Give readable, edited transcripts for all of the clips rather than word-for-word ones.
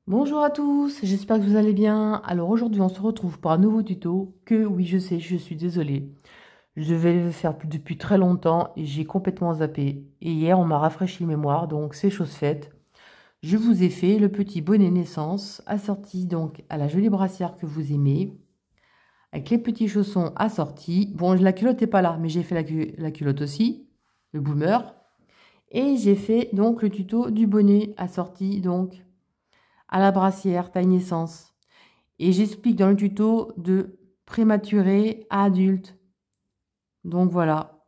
Bonjour à tous, j'espère que vous allez bien. Alors aujourd'hui on se retrouve pour un nouveau tuto que oui je sais, je suis désolée. Je vais le faire depuis très longtemps et j'ai complètement zappé. Et hier on m'a rafraîchi la mémoire donc c'est chose faite. Je vous ai fait le petit bonnet naissance assorti donc à la jolie brassière que vous aimez avec les petits chaussons assortis. Bon la culotte n'est pas là mais j'ai fait la culotte aussi, le boomer. Et j'ai fait donc le tuto du bonnet assorti donc à la brassière taille naissance. Et j'explique dans le tuto de prématuré à adulte. Donc voilà,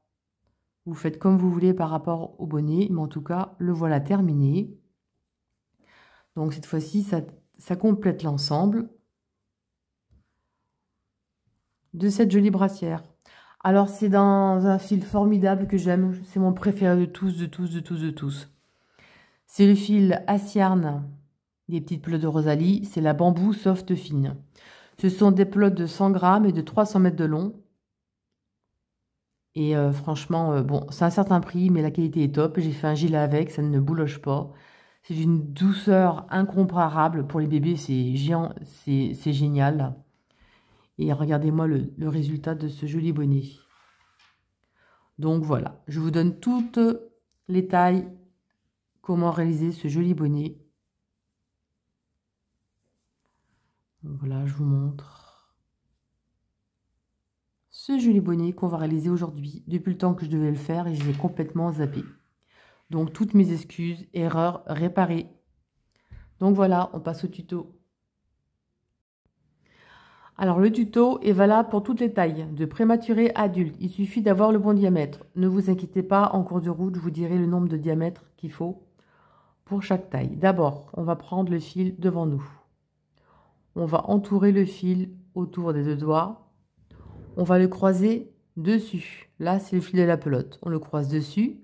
vous faites comme vous voulez par rapport au bonnet, mais en tout cas, le voilà terminé. Donc cette fois-ci, ça complète l'ensemble de cette jolie brassière. Alors c'est dans un fil formidable que j'aime, c'est mon préféré de tous, de tous, de tous, de tous. C'est le fil Assiarn des petites pelotes de Rosalie, c'est la bambou soft fine. Ce sont des pelotes de 100 grammes et de 300 mètres de long. Et franchement, bon, c'est un certain prix, mais la qualité est top. J'ai fait un gilet avec, ça ne bouloche pas. C'est d'une douceur incomparable. Pour les bébés, c'est géant, c'est génial. Et regardez-moi le résultat de ce joli bonnet. Donc voilà, je vous donne toutes les tailles, comment réaliser ce joli bonnet. Donc voilà, je vous montre ce joli bonnet qu'on va réaliser aujourd'hui. Depuis le temps que je devais le faire et je l'ai complètement zappé. Donc toutes mes excuses, erreurs réparées. Donc voilà, on passe au tuto. Alors le tuto est valable pour toutes les tailles, de prématuré à adulte. Il suffit d'avoir le bon diamètre. Ne vous inquiétez pas, en cours de route, je vous dirai le nombre de diamètres qu'il faut pour chaque taille. D'abord, on va prendre le fil devant nous. On va entourer le fil autour des deux doigts. On va le croiser dessus. Là, c'est le fil de la pelote. On le croise dessus.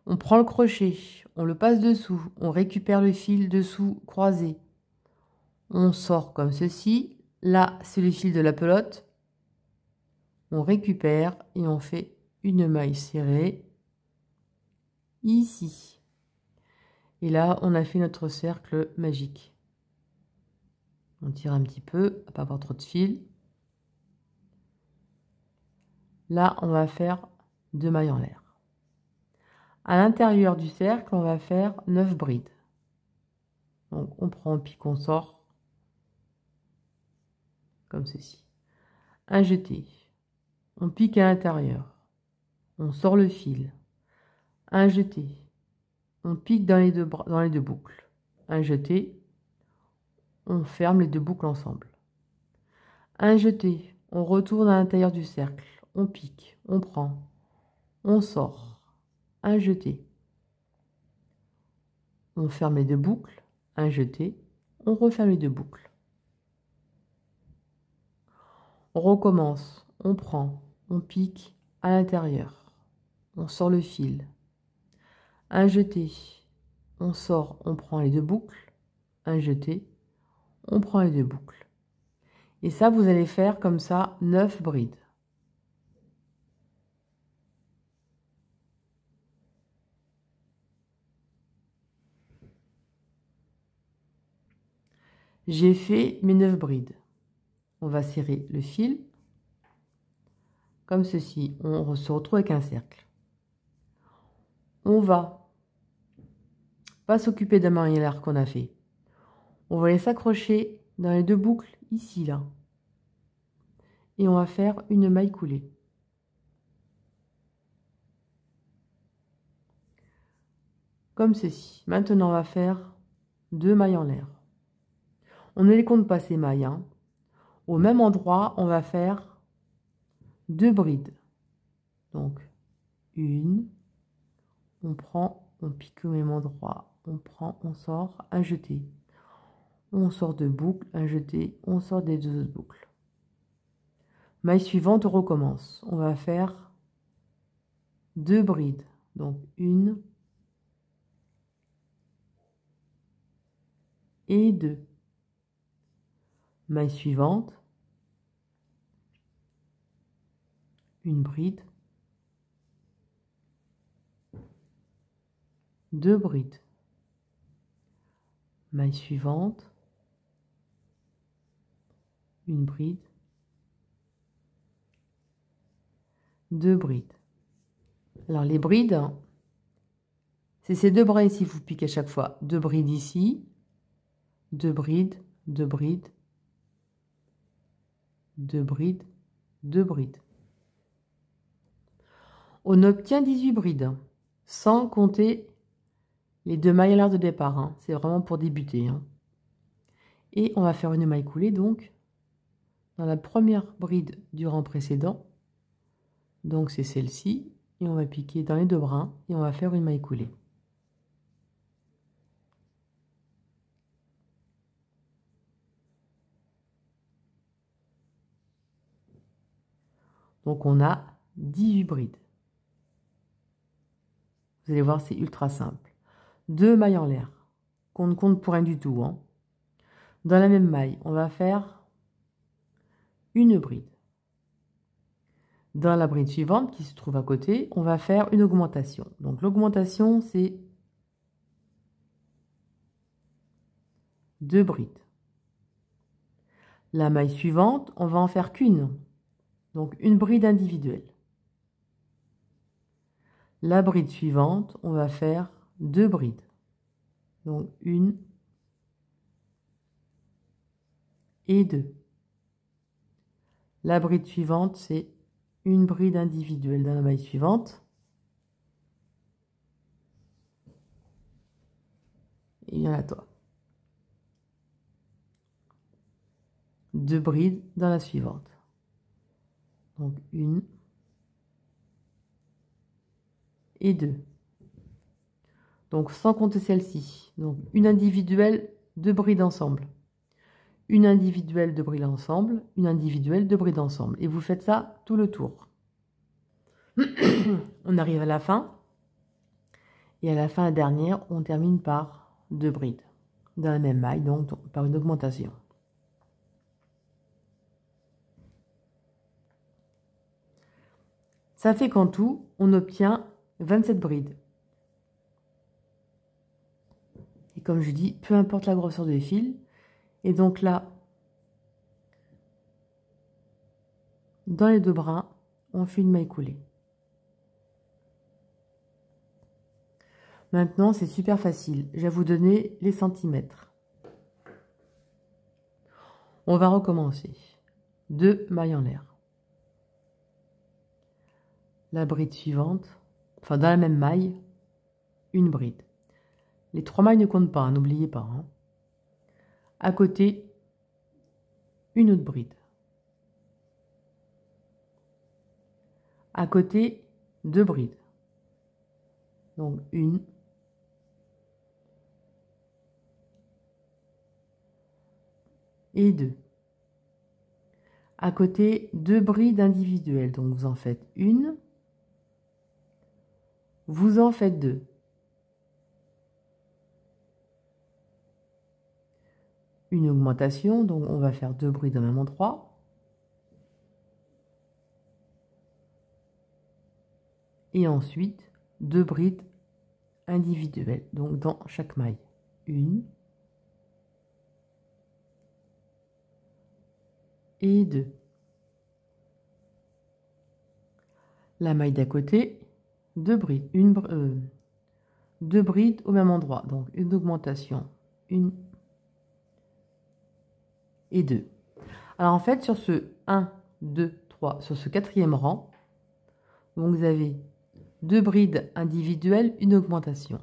On prend le crochet, on le passe dessous. On récupère le fil dessous croisé. On sort comme ceci. Là, c'est le fil de la pelote. On récupère et on fait une maille serrée ici. Et là, on a fait notre cercle magique. On tire un petit peu, à pas avoir trop de fil. Là, on va faire 2 mailles en l'air. À l'intérieur du cercle, on va faire 9 brides. Donc, on prend, on pique, on sort comme ceci. Un jeté. On pique à l'intérieur. On sort le fil. Un jeté. On pique dans les deux boucles. Un jeté. On ferme les deux boucles ensemble. Un jeté. On retourne à l'intérieur du cercle. On pique. On prend. On sort. Un jeté. On ferme les deux boucles. Un jeté. On referme les deux boucles. On recommence. On prend. On pique à l'intérieur. On sort le fil. Un jeté. On sort. On prend les deux boucles. Un jeté. On prend les deux boucles. Et ça, vous allez faire comme ça 9 brides. J'ai fait mes 9 brides. On va serrer le fil comme ceci. On se retrouve avec un cercle. On va pas s'occuper d'un maillard qu'on a fait. On va les s'accrocher dans les deux boucles ici, là. Et on va faire une maille coulée. Comme ceci. Maintenant, on va faire 2 mailles en l'air. On ne les compte pas ces mailles, hein. Au même endroit, on va faire 2 brides. Donc, une, on prend, on pique au même endroit, on prend, on sort, un jeté. On sort de boucle, un jeté, on sort des deux autres boucles. Maille suivante, on recommence. On va faire 2 brides. Donc, une et 2. Maille suivante, une bride, 2 brides. maille suivante, une bride, 2 brides. Alors les brides, c'est ces 2 brins ici, vous piquez à chaque fois. 2 brides ici, 2 brides, 2 brides, 2 brides, 2 brides. On obtient 18 brides, sans compter les 2 mailles à l'arc de départ. Hein. C'est vraiment pour débuter. Hein. Et on va faire une maille coulée, donc, dans la première bride du rang précédent. Donc c'est celle-ci. Et on va piquer dans les 2 brins et on va faire une maille coulée. Donc on a 18 brides. Vous allez voir, c'est ultra simple. 2 mailles en l'air, qu'on ne compte pour rien du tout. Hein. Dans la même maille, on va faire une bride. Dans la bride suivante, qui se trouve à côté, on va faire une augmentation. Donc l'augmentation, c'est 2 brides. La maille suivante, on va en faire qu'une. Donc une bride individuelle. La bride suivante, on va faire 2 brides. Donc une et 2. La bride suivante, c'est une bride individuelle dans la maille suivante. Et il y en a toi. 2 brides dans la suivante. Donc une et 2. Donc sans compter celle-ci. Donc une individuelle, 2 brides ensemble. Une individuelle, 2 brides ensemble. Une individuelle, 2 brides ensemble. Et vous faites ça tout le tour. On arrive à la fin. Et à la fin, la dernière, on termine par 2 brides. Dans la même maille, donc par une augmentation. Ça fait qu'en tout, on obtient 27 brides. Et comme je dis, peu importe la grosseur des fils. Et donc là, dans les 2 brins, on fait une maille coulée. Maintenant, c'est super facile. Je vais vous donner les centimètres. On va recommencer. 2 mailles en l'air. La bride suivante, enfin dans la même maille, une bride. Les 3 mailles ne comptent pas, hein, n'oubliez pas. Hein. À côté, une autre bride. À côté, 2 brides. Donc une et 2. À côté, 2 brides individuelles. Donc vous en faites une, vous en faites 2. Une augmentation, donc on va faire 2 brides au même endroit. Et ensuite, 2 brides individuelles, donc dans chaque maille. Une et 2. La maille d'à côté, 2 brides. 2 brides au même endroit, donc une augmentation. Une et 2. Alors en fait, sur ce 1, 2, 3, sur ce 4e rang, donc vous avez 2 brides individuelles, une augmentation.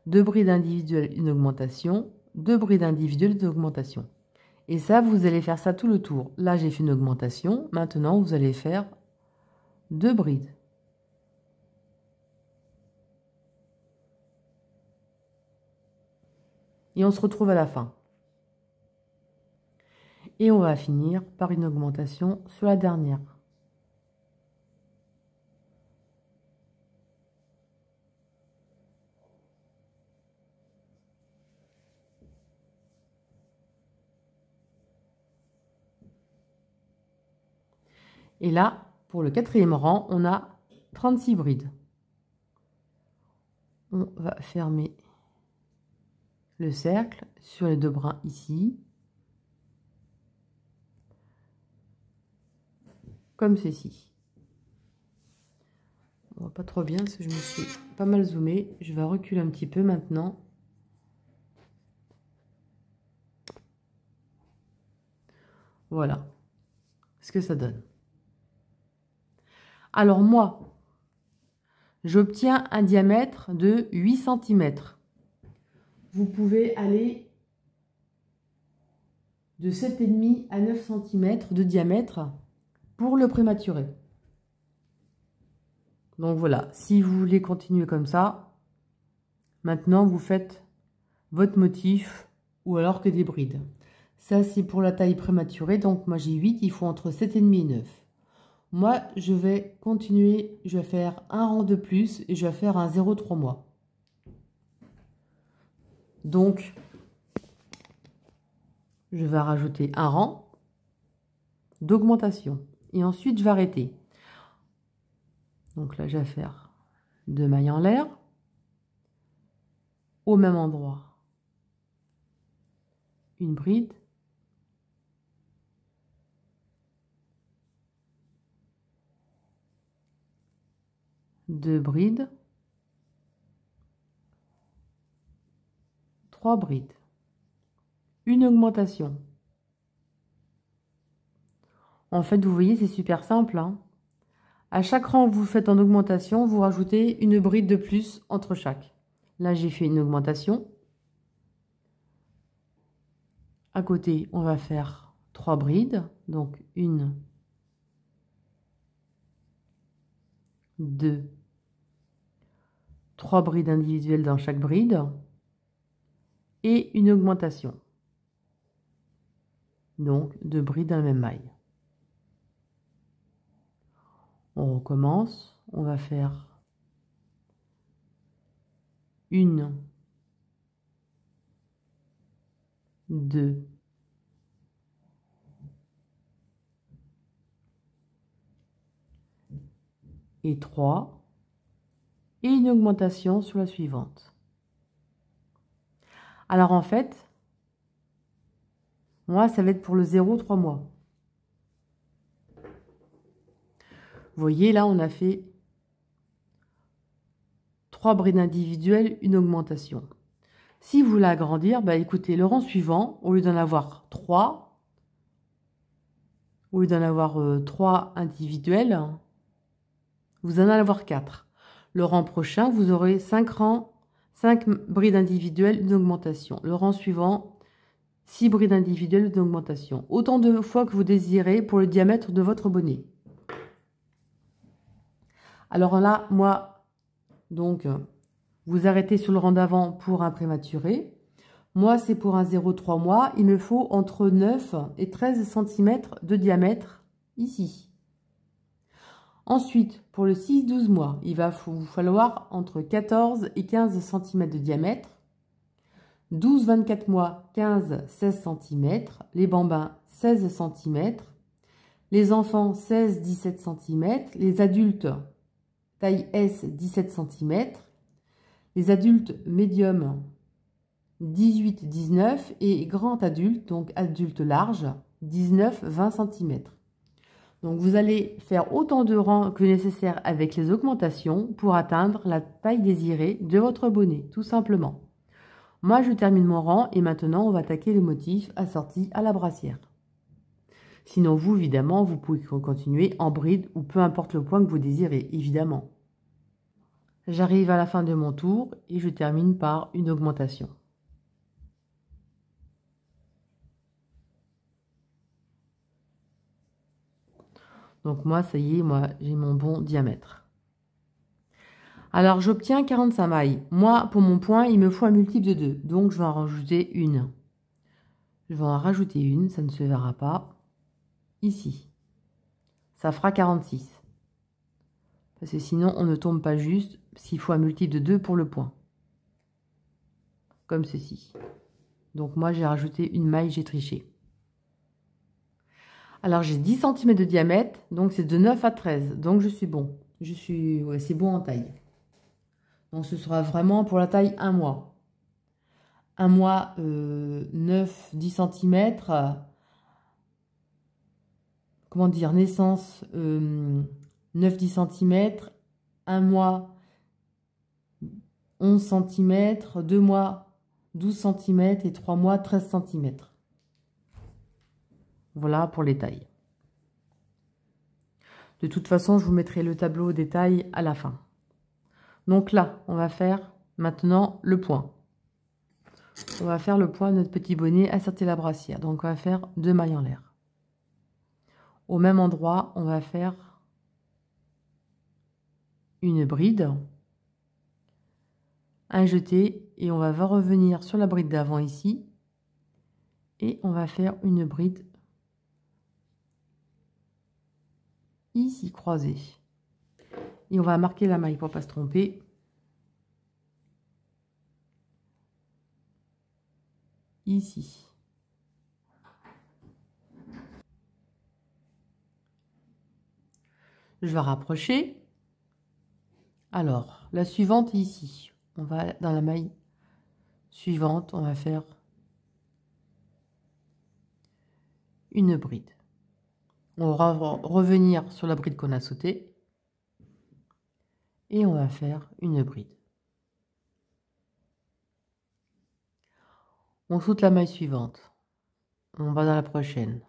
2 brides individuelles, une augmentation. 2 brides individuelles, une augmentation. Et ça, vous allez faire ça tout le tour. Là, j'ai fait une augmentation. Maintenant, vous allez faire 2 brides. Et on se retrouve à la fin. Et on va finir par une augmentation sur la dernière. Et là, pour le 4e rang, on a 36 brides. On va fermer le cercle sur les deux brins ici, comme ceci. On voit pas trop bien parce que je me suis pas mal zoomé. Je vais reculer un petit peu maintenant. Voilà ce que ça donne. Alors moi, j'obtiens un diamètre de 8 cm. Vous pouvez aller de 7,5 à 9 cm de diamètre pour le prématuré. Donc voilà, si vous voulez continuer comme ça, maintenant vous faites votre motif ou alors que des brides. Ça c'est pour la taille prématurée, donc moi j'ai 8, il faut entre 7,5 et 9. Moi je vais continuer, je vais faire un rang de plus et je vais faire un 0,3 mois. Donc je vais rajouter un rang d'augmentation et ensuite je vais arrêter. Donc là je vais faire 2 mailles en l'air au même endroit, une bride, deux brides, 3 brides, une augmentation. En fait, vous voyez, c'est super simple, hein. À chaque rang que vous faites en augmentation, vous rajoutez une bride de plus entre chaque. Là, j'ai fait une augmentation. À côté, on va faire 3 brides. Donc, 1, 2, 3 brides individuelles dans chaque bride. Et une augmentation. Donc, 2 brides dans la même maille. On recommence. On va faire 1, 2, et 3, et une augmentation sur la suivante. Alors en fait, moi ça va être pour le 0,3 mois. Vous voyez là on a fait 3 brides individuelles, une augmentation. Si vous voulez agrandir, bah écoutez, le rang suivant, au lieu d'en avoir 3, au lieu d'en avoir 3 individuels, vous en allez avoir 4. Le rang prochain, vous aurez 5 brides individuelles, une augmentation. Le rang suivant, 6 brides individuelles, une augmentation. Autant de fois que vous désirez pour le diamètre de votre bonnet. Alors là, moi, donc, vous arrêtez sur le rang d'avant pour un prématuré. Moi, c'est pour un 0,3 mois. Il me faut entre 9 et 13 cm de diamètre ici. Ensuite, pour le 6-12 mois, il va vous falloir entre 14 et 15 cm de diamètre. 12-24 mois, 15-16 cm. Les bambins, 16 cm. Les enfants, 16-17 cm. Les adultes, taille S, 17 cm. Les adultes médiums, 18-19. Et grand adulte, donc adulte large, 19-20 cm. Donc, vous allez faire autant de rangs que nécessaire avec les augmentations pour atteindre la taille désirée de votre bonnet, tout simplement. Moi, je termine mon rang et maintenant, on va attaquer le motif assorti à la brassière. Sinon, vous, évidemment, vous pouvez continuer en bride ou peu importe le point que vous désirez, évidemment. J'arrive à la fin de mon tour et je termine par une augmentation. Donc moi, ça y est, moi, j'ai mon bon diamètre. Alors, j'obtiens 45 mailles. Moi, pour mon point, il me faut un multiple de 2. Donc, je vais en rajouter une. Je vais en rajouter une, ça ne se verra pas. Ici. Ça fera 46. Parce que sinon, on ne tombe pas juste, s'il faut un multiple de 2 pour le point. Comme ceci. Donc, moi, j'ai rajouté une maille, j'ai triché. Alors, j'ai 10 cm de diamètre, donc c'est de 9 à 13. Donc, je suis bon. C'est bon en taille. Donc, ce sera vraiment pour la taille 1 mois. un mois 9-10 cm. Comment dire, naissance 9-10 cm, un mois 11 cm, 2 mois 12 cm et 3 mois 13 cm. Voilà pour les tailles. De toute façon, je vous mettrai le tableau des tailles à la fin. Donc là, on va faire maintenant le point. On va faire le point de notre petit bonnet, inserter la brassière. Donc on va faire 2 mailles en l'air. Au même endroit, on va faire une bride, un jeté, et on va revenir sur la bride d'avant ici. Et on va faire une bride ici croisée. Et on va marquer la maille pour ne pas se tromper. Ici. Je vais rapprocher. Alors, la suivante est ici. On va dans la maille suivante, on va faire une bride. On va revenir sur la bride qu'on a sautée. Et on va faire une bride. On saute la maille suivante. On va dans la prochaine.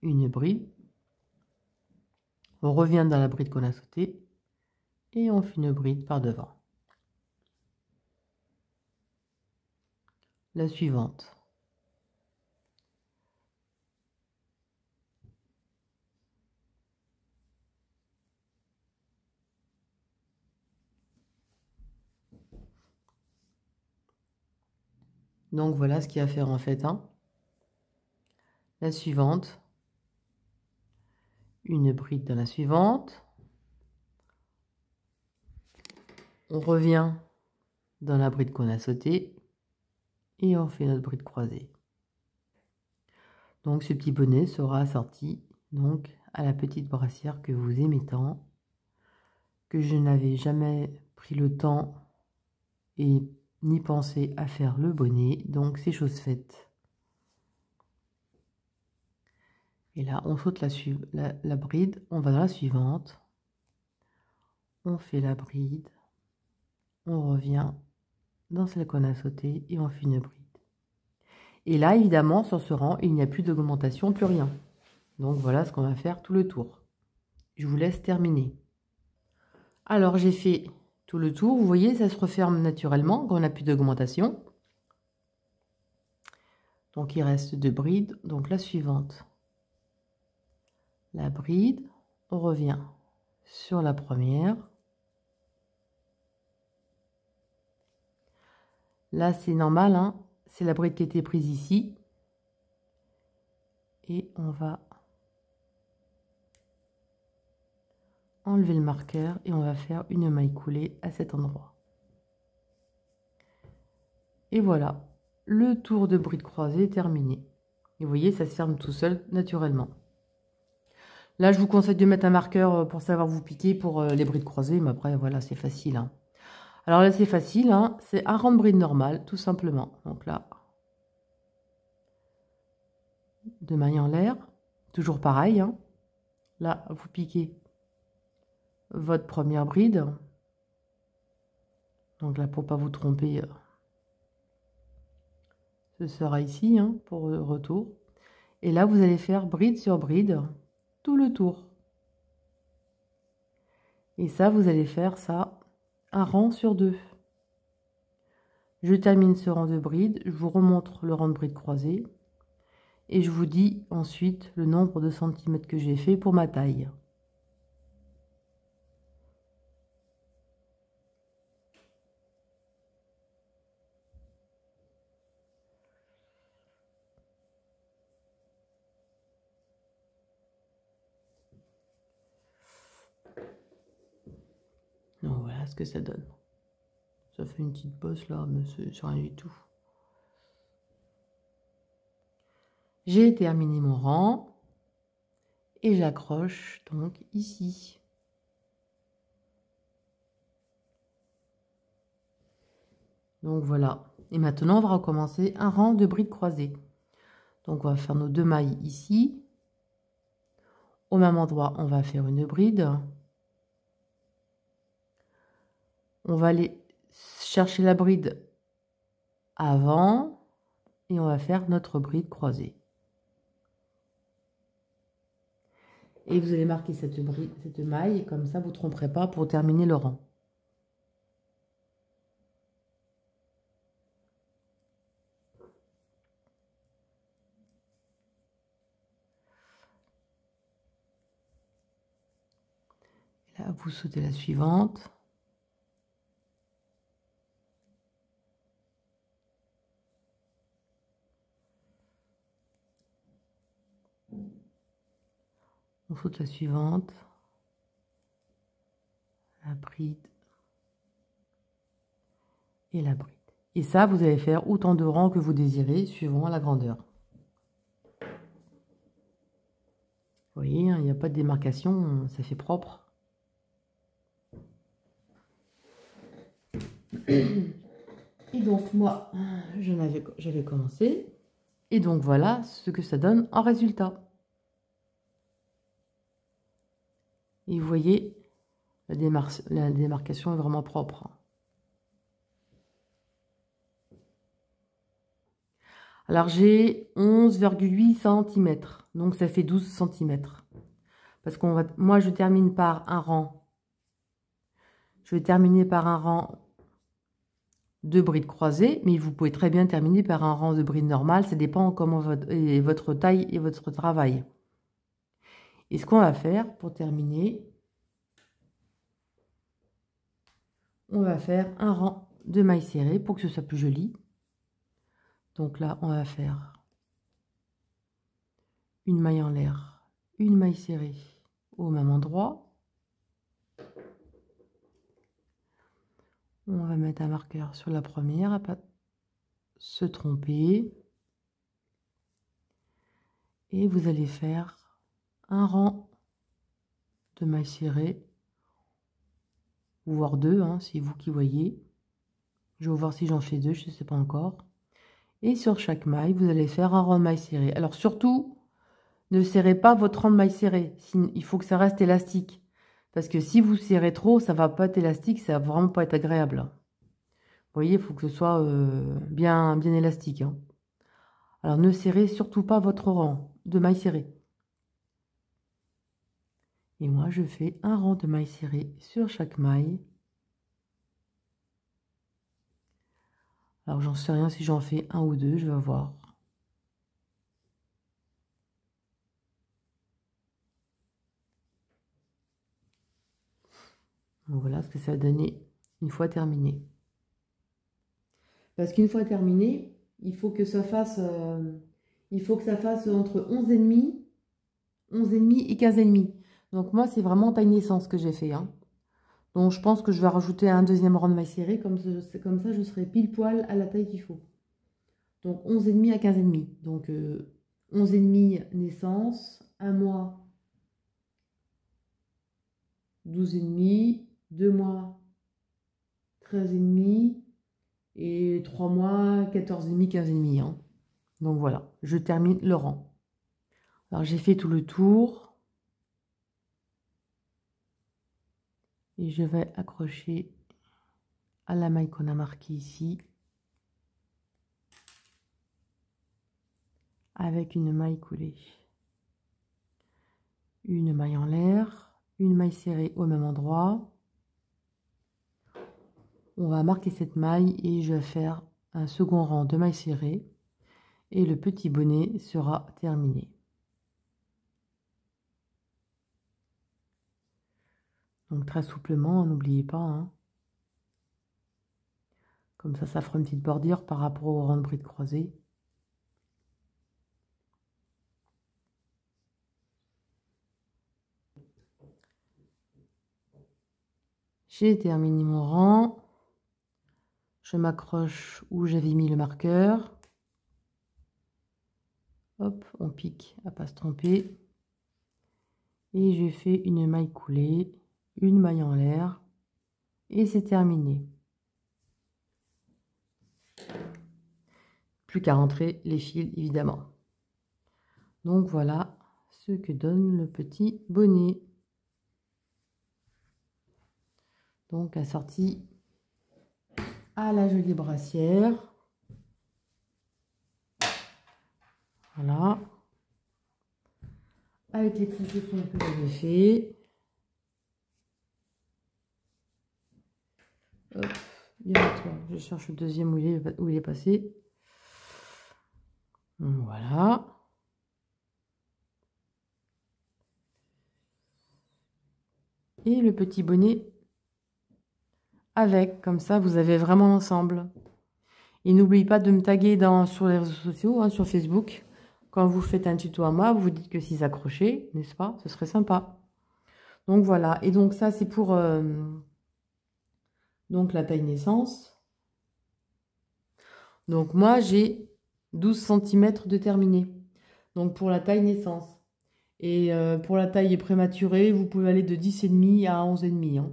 Une bride. On revient dans la bride qu'on a sautée. Et on fait une bride par devant. La suivante. Donc voilà ce qu'il y a à faire en fait. La suivante. Une bride dans la suivante. On revient dans la bride qu'on a sautée. Et on fait notre bride croisée. Donc ce petit bonnet sera assorti donc à la petite brassière que vous aimez tant, que je n'avais jamais pris le temps et ni pensé à faire le bonnet, donc c'est chose faite. Et là on saute la bride, on va dans la suivante, on fait la bride, on revient dans celle qu'on a sautée et on fait une bride. Et là évidemment sur ce rang il n'y a plus d'augmentation, plus rien. Donc voilà ce qu'on va faire tout le tour. Je vous laisse terminer. Alors j'ai fait tout le tour, vous voyez ça se referme naturellement quand on n'a plus d'augmentation. Donc il reste 2 brides, donc la suivante. La bride, on revient sur la première. Là c'est normal, c'est la bride qui était prise ici. Et on va enlever le marqueur et on va faire une maille coulée à cet endroit. Et voilà, le tour de bride croisée est terminé. Et vous voyez, ça se ferme tout seul naturellement. Là, je vous conseille de mettre un marqueur pour savoir vous piquer pour les brides croisées, mais après, voilà, c'est facile. Alors là, c'est facile, c'est un rang de bride normal, tout simplement. Donc là, 2 mailles en l'air, toujours pareil. Là, vous piquez votre première bride. Donc là, pour ne pas vous tromper, ce sera ici pour le retour. Et là, vous allez faire bride sur bride tout le tour. Et ça, vous allez faire ça un rang sur 2. Je termine ce rang de bride, je vous remontre le rang de bride croisée. Et je vous dis ensuite le nombre de centimètres que j'ai fait pour ma taille. Donc voilà ce que ça donne. Ça fait une petite bosse là, mais c'est rien du tout. J'ai terminé mon rang et j'accroche donc ici. Donc voilà. Et maintenant, on va recommencer un rang de brides croisées. Donc on va faire nos 2 mailles ici. Au même endroit, on va faire une bride. On va aller chercher la bride avant et on va faire notre bride croisée. Et vous allez marquer cette maille, comme ça vous ne tromperez pas pour terminer le rang. Et là, vous sautez la suivante. On saute la suivante. La bride. Et la bride. Et ça, vous allez faire autant de rangs que vous désirez, suivant la grandeur. Vous voyez, il n'y a pas de démarcation, ça fait propre. Et donc, moi, j'avais commencé. Et donc, voilà ce que ça donne en résultat. Et vous voyez, la démarcation est vraiment propre. Alors, j'ai 11,8 cm. Donc, ça fait 12 cm. Parce qu'on va, moi, je termine par un rang. Je vais terminer par un rang de brides croisées, mais vous pouvez très bien terminer par un rang de brides normales. Ça dépend comment votre taille et votre travail. Et ce qu'on va faire pour terminer, on va faire un rang de mailles serrées pour que ce soit plus joli. Donc là, on va faire une maille en l'air, une maille serrée au même endroit. On va mettre un marqueur sur la première, à pas se tromper. Et vous allez faire un rang de mailles serrées, voire 2, hein, c'est vous qui voyez. Je vais voir si j'en fais 2, je ne sais pas encore. Et sur chaque maille, vous allez faire un rang de mailles serrées. Alors surtout, ne serrez pas votre rang de mailles serrées. Il faut que ça reste élastique. Parce que si vous serrez trop, ça ne va pas être élastique, ça ne va vraiment pas être agréable. Vous voyez, il faut que ce soit bien élastique. Hein. Alors ne serrez surtout pas votre rang de mailles serrées. Et moi, je fais un rang de mailles serrées sur chaque maille. Alors, j'en sais rien si j'en fais un ou deux, je vais voir. Donc, voilà ce que ça va donner une fois terminé. Parce qu'une fois terminé, il faut que ça fasse, entre 11,5 et 15,5. Donc, moi, c'est vraiment taille naissance que j'ai fait. Hein. Donc, je pense que je vais rajouter un deuxième rang de mailles serrées. Comme ça, je serai pile poil à la taille qu'il faut. Donc, 11,5 à 15,5. Donc, 11,5 naissance, 1 mois, 12,5, 2 mois, 13,5 et 3 mois, 14,5, 15,5. Hein. Donc, voilà, je termine le rang. Alors, j'ai fait tout le tour. Et je vais accrocher à la maille qu'on a marquée ici. Avec une maille coulée. Une maille en l'air, une maille serrée au même endroit. On va marquer cette maille et je vais faire un second rang de mailles serrées et le petit bonnet sera terminé. Donc très souplement, n'oubliez pas. Hein. Comme ça fera une petite bordure par rapport au rang de bride croisée. J'ai terminé mon rang. Je m'accroche où j'avais mis le marqueur. Hop, on pique à pas se tromper. Et je fais une maille coulée, une maille en l'air. Et c'est terminé. Plus qu'à rentrer les fils, évidemment. Donc voilà ce que donne le petit bonnet. Donc assorti à la jolie brassière. Voilà. Avec les petits boutons que j'avais fait. Hop, toi. Je cherche le deuxième où il est passé. Voilà. Et le petit bonnet avec, comme ça vous avez vraiment l'ensemble. Et n'oubliez pas de me taguer sur les réseaux sociaux, hein, sur Facebook. Quand vous faites un tuto à moi, vous dites que 6 accrochés, n'est-ce pas? Ce serait sympa. Donc voilà, et donc ça c'est pour donc la taille naissance. Donc moi j'ai 12 cm de terminé. Donc pour la taille naissance. Et pour la taille prématurée, vous pouvez aller de 10,5 à 11,5. Hein.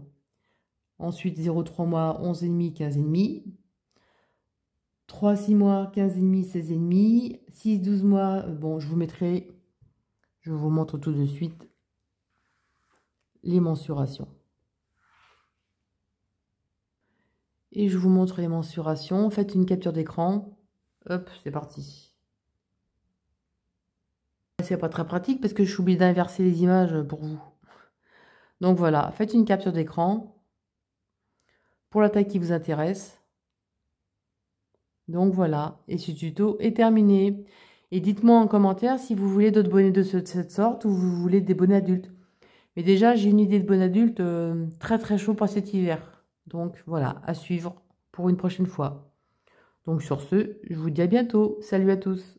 Ensuite 0,3 mois, 11,5, 15,5. 3-6 mois, 15,5, 16,5. 6-12 mois, bon, je vous montre tout de suite les mensurations. Et je vous montre les mensurations. Faites une capture d'écran. Hop, c'est parti. C'est pas très pratique parce que je suis obligée d'inverser les images pour vous. Donc voilà, faites une capture d'écran pour la taille qui vous intéresse. Donc voilà, et ce tuto est terminé. Et dites-moi en commentaire si vous voulez d'autres bonnets de cette sorte ou vous voulez des bonnets adultes. Mais déjà, j'ai une idée de bonnet adulte très très chaud pour cet hiver. Donc voilà, à suivre pour une prochaine fois. Donc sur ce, je vous dis à bientôt. Salut à tous.